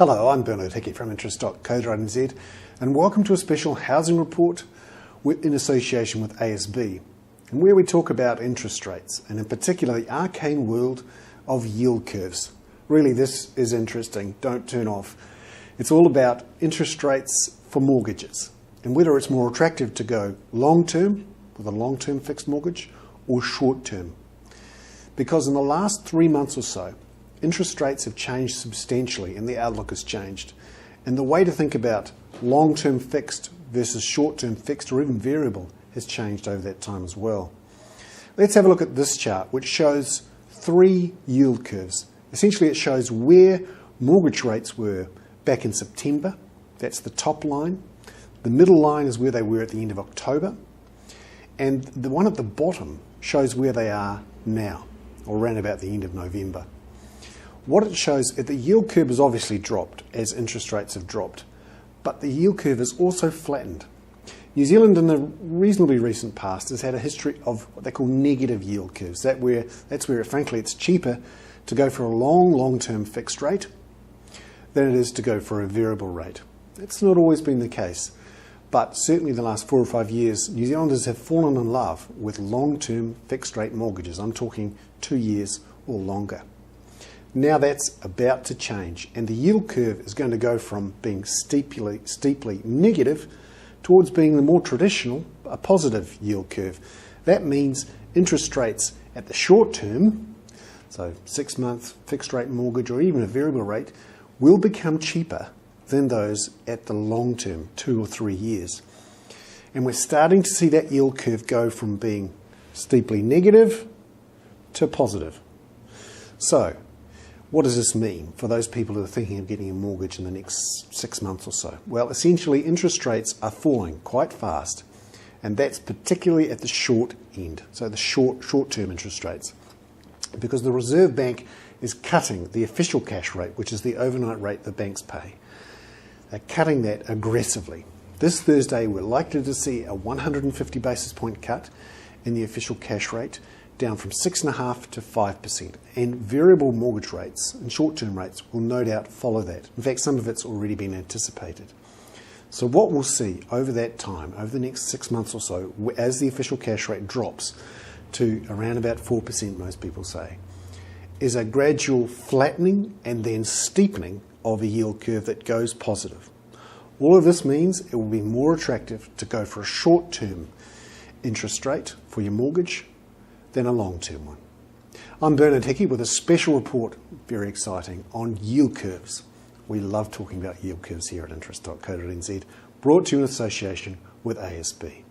Hello, I'm Bernard Hickey from interest.co.nz and welcome to a special housing report in association with ASB, and where we talk about interest rates and in particular the arcane world of yield curves. Really, this is interesting, don't turn off. It's all about interest rates for mortgages and whether it's more attractive to go long-term with a long-term fixed mortgage or short-term. Because in the last 3 months or so, interest rates have changed substantially and the outlook has changed. And the way to think about long-term fixed versus short-term fixed or even variable has changed over that time as well. Let's have a look at this chart, which shows 3 yield curves. Essentially, it shows where mortgage rates were back in September. That's the top line. The middle line is where they were at the end of October. And the one at the bottom shows where they are now, or around about the end of November. What it shows is the yield curve has obviously dropped as interest rates have dropped, but the yield curve has also flattened. New Zealand in the reasonably recent past has had a history of what they call negative yield curves. That's where frankly it's cheaper to go for a long-term fixed rate than it is to go for a variable rate. That's not always been the case, but certainly the last 4 or 5 years, New Zealanders have fallen in love with long-term fixed rate mortgages. I'm talking 2 years or longer. Now that's about to change, and the yield curve is going to go from being steeply negative towards being the more traditional, a positive yield curve. That means interest rates at the short term, so 6-month fixed rate mortgage or even a variable rate, will become cheaper than those at the long term, 2 or 3 years. And we're starting to see that yield curve go from being steeply negative to positive. So, what does this mean for those people who are thinking of getting a mortgage in the next 6 months or so? Well, essentially interest rates are falling quite fast, and that's particularly at the short end, so the short-term interest rates, because the Reserve Bank is cutting the official cash rate, which is the overnight rate the banks pay. They're cutting that aggressively. This Thursday we're likely to see a 150 basis point cut in the official cash rate, down from 6.5% to 5%. And variable mortgage rates and short-term rates will no doubt follow that. In fact, some of it's already been anticipated. So what we'll see over that time, over the next 6 months or so, as the official cash rate drops to around about 4%, most people say, is a gradual flattening and then steepening of a yield curve that goes positive. All of this means it will be more attractive to go for a short-term interest rate for your mortgage than a long-term one. I'm Bernard Hickey with a special report, very exciting, on yield curves. We love talking about yield curves here at interest.co.nz, brought to you in association with ASB.